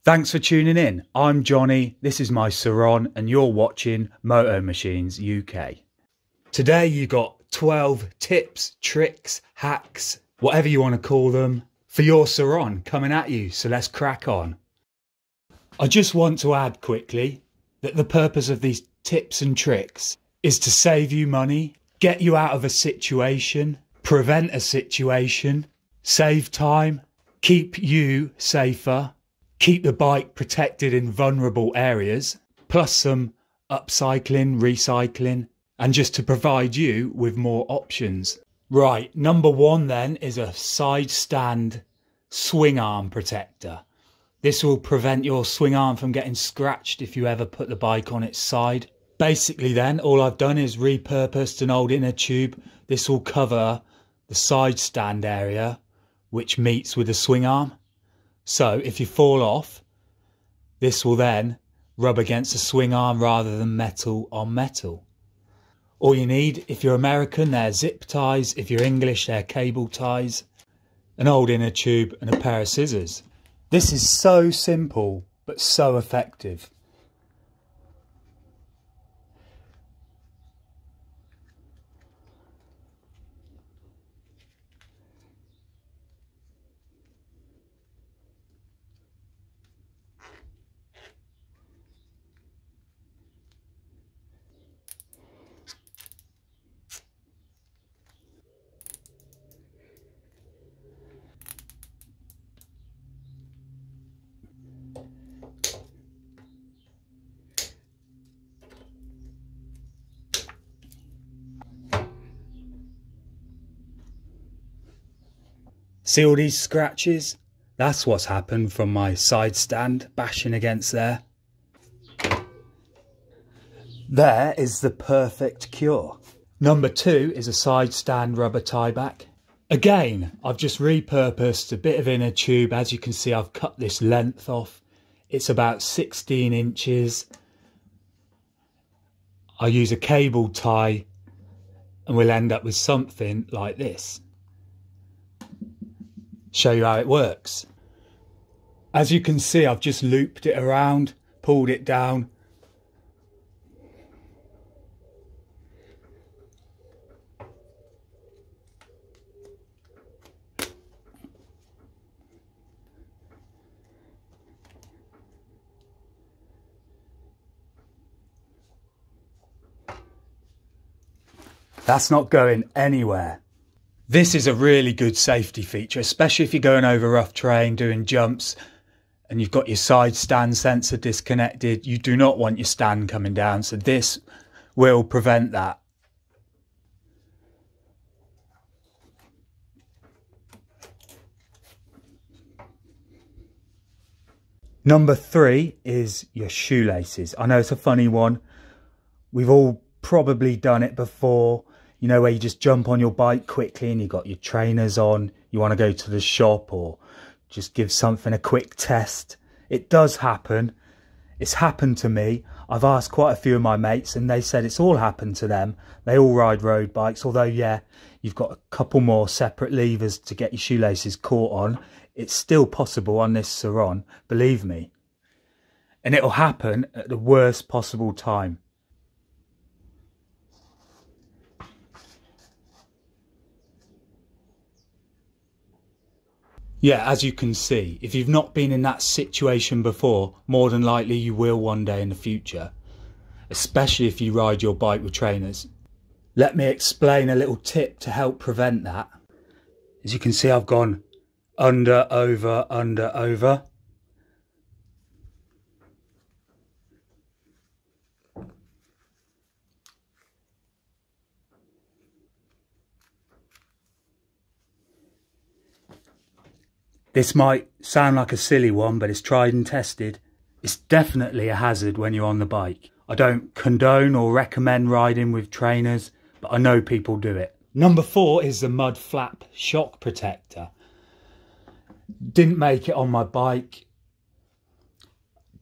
Thanks for tuning in. I'm Johnny, this is my Sur-Ron, and you're watching Moto Machines UK. Today you got 12 tips, tricks, hacks, whatever you want to call them, for your Sur-Ron coming at you, so let's crack on. I just want to add quickly that the purpose of these tips and tricks is to save you money, get you out of a situation, prevent a situation, save time, keep you safer, keep the bike protected in vulnerable areas, plus some upcycling, recycling, and just to provide you with more options. Right, number one then is a side stand swing arm protector. This will prevent your swing arm from getting scratched if you ever put the bike on its side. Basically then, all I've done is repurposed an old inner tube. This will cover the side stand area, which meets with the swing arm. So if you fall off, this will then rub against the swing arm rather than metal on metal. All you need, if you're American, they're zip ties. If you're English, they're cable ties. An old inner tube and a pair of scissors. This is so simple, but so effective. See all these scratches? That's what's happened from my side stand bashing against there. There is the perfect cure. Number two is a side stand rubber tie back. Again, I've just repurposed a bit of inner tube. As you can see, I've cut this length off. It's about 16 inches. I use a cable tie and we'll end up with something like this. Show you how it works. As you can see, I've just looped it around, pulled it down. That's not going anywhere. This is a really good safety feature, especially if you're going over rough terrain, doing jumps, and you've got your side stand sensor disconnected. You do not want your stand coming down, so this will prevent that. Number three is your shoelaces. I know it's a funny one. We've all probably done it before. You know, where you just jump on your bike quickly and you've got your trainers on, you want to go to the shop or just give something a quick test. It does happen. It's happened to me. I've asked quite a few of my mates and they said it's all happened to them. They all ride road bikes, although, yeah, you've got a couple more separate levers to get your shoelaces caught on. It's still possible on this Sur-Ron, believe me. And it'll happen at the worst possible time. Yeah, as you can see, if you've not been in that situation before, more than likely you will one day in the future, especially if you ride your bike with trainers. Let me explain a little tip to help prevent that. As you can see, I've gone under, over, under, over. This might sound like a silly one, but it's tried and tested. It's definitely a hazard when you're on the bike. I don't condone or recommend riding with trainers, but I know people do it. Number four is the mud flap shock protector. Didn't make it on my bike.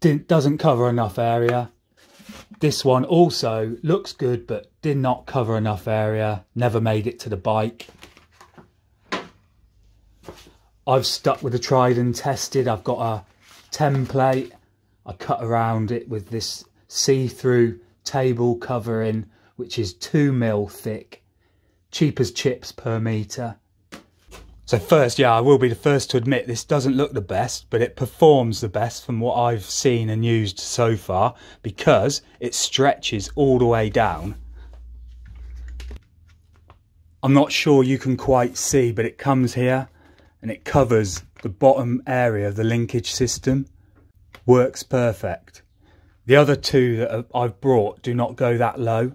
Doesn't cover enough area. This one also looks good, but did not cover enough area. Never made it to the bike. I've stuck with the tried and tested. I've got a template. I cut around it with this see-through table covering, which is 2mm thick, cheap as chips per metre. So first, yeah, I will be the first to admit this doesn't look the best, but it performs the best from what I've seen and used so far, because it stretches all the way down. I'm not sure you can quite see, but it comes here and it covers the bottom area of the linkage system. Works perfect. The other two that I've brought do not go that low.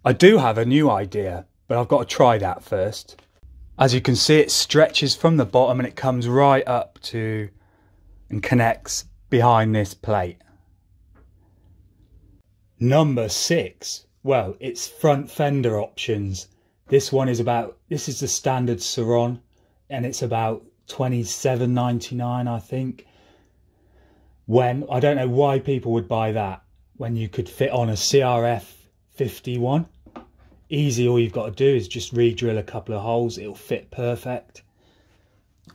I do have a new idea, but I've got to try that first. As you can see, it stretches from the bottom and it comes right up to and connects behind this plate. Number 6. Well, it's front fender options. This is the standard Sur-Ron, and it's about $27.99, I think. I don't know why people would buy that when you could fit on a CRF 51. Easy, all you've got to do is just re-drill a couple of holes, it'll fit perfect.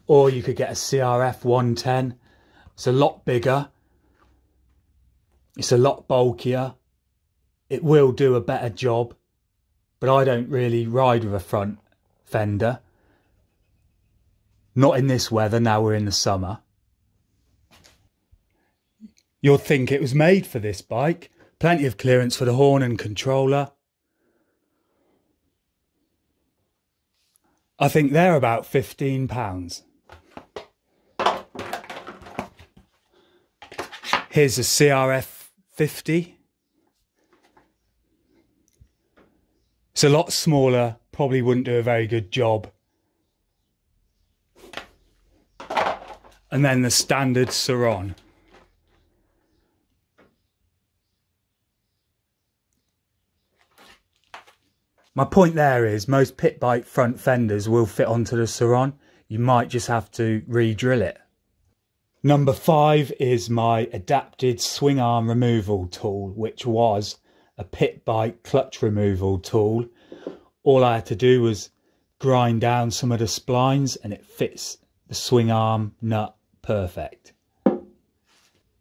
Or you could get a CRF 110. It's a lot bigger, it's a lot bulkier, it will do a better job, but I don't really ride with a front fender. Not in this weather, now we're in the summer. You'll think it was made for this bike. Plenty of clearance for the horn and controller. I think they're about £15. Here's a CRF 50. It's a lot smaller, probably wouldn't do a very good job. And then the standard Sur-Ron. My point there is most pit bike front fenders will fit onto the Sur-Ron. You might just have to re-drill it. Number 5 is my adapted swing arm removal tool, which was a pit bike clutch removal tool. All I had to do was grind down some of the splines and it fits the swing arm nut perfect.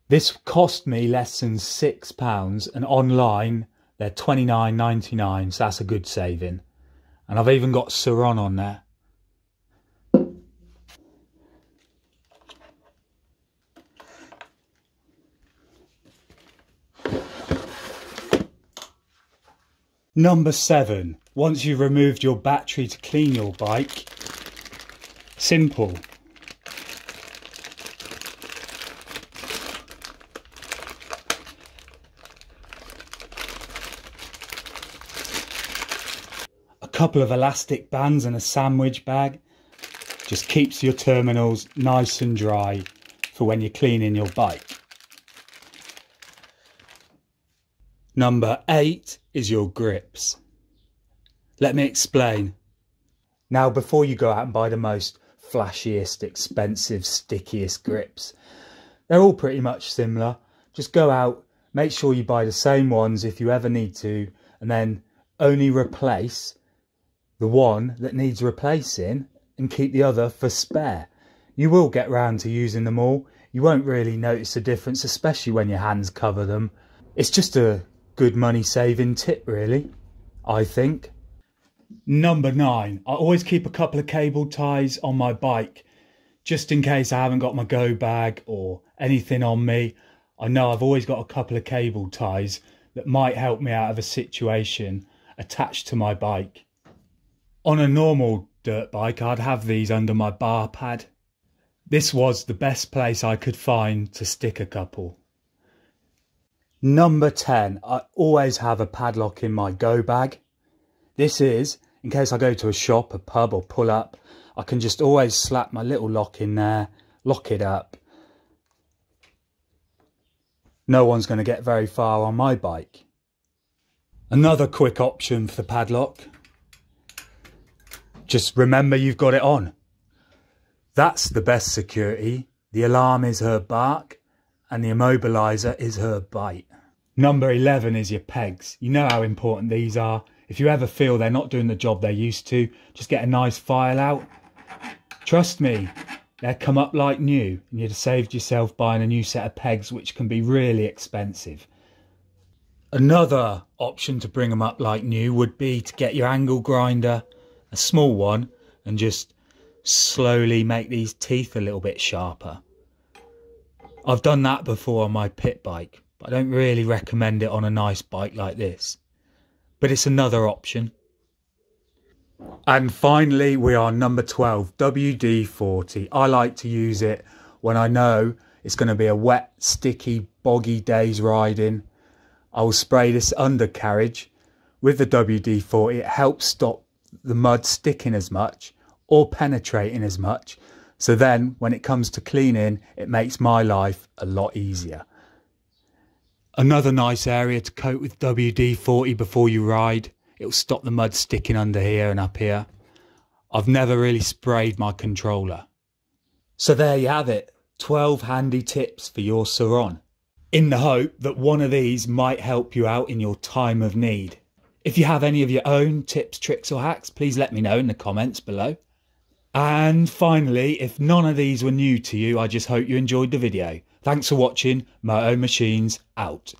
This cost me less than £6, and online they're $29.99, so that's a good saving. And I've even got Sur-Ron on there. Number 7. Once you've removed your battery to clean your bike, simple. Couple of elastic bands and a sandwich bag just keeps your terminals nice and dry for when you're cleaning your bike. Number 8 is your grips. Let me explain. Now, before you go out and buy the most flashiest, expensive, stickiest grips, they're all pretty much similar. Just go out, make sure you buy the same ones if you ever need to, and then only replace the one that needs replacing and keep the other for spare. You will get round to using them all. You won't really notice a difference, especially when your hands cover them. It's just a good money saving tip, really, I think. Number 9, I always keep a couple of cable ties on my bike just in case I haven't got my go bag or anything on me. I know I've always got a couple of cable ties that might help me out of a situation attached to my bike. On a normal dirt bike, I'd have these under my bar pad. This was the best place I could find to stick a couple. Number 10, I always have a padlock in my go bag. This is, in case I go to a shop, a pub or pull up, I can just always slap my little lock in there, lock it up. No one's going to get very far on my bike. Another quick option for the padlock. Just remember you've got it on. That's the best security. The alarm is her bark and the immobiliser is her bite. Number 11 is your pegs. You know how important these are. If you ever feel they're not doing the job they're used to, just get a nice file out. Trust me, they'd come up like new and you'd have saved yourself buying a new set of pegs, which can be really expensive. Another option to bring them up like new would be to get your angle grinder, a small one, and just slowly make these teeth a little bit sharper. I've done that before on my pit bike, but I don't really recommend it on a nice bike like this. But it's another option. And finally, we are number 12, WD-40. I like to use it when I know it's going to be a wet, sticky, boggy day's riding. I will spray this undercarriage with the WD-40. It helps stop the mud sticking as much or penetrating as much. So then when it comes to cleaning, it makes my life a lot easier. Another nice area to coat with WD-40 before you ride. It'll stop the mud sticking under here and up here. I've never really sprayed my controller. So there you have it, 12 handy tips for your Sur-Ron, in the hope that one of these might help you out in your time of need. If you have any of your own tips, tricks or hacks, please let me know in the comments below. And finally, if none of these were new to you, I just hope you enjoyed the video. Thanks for watching. MOTO Machines out.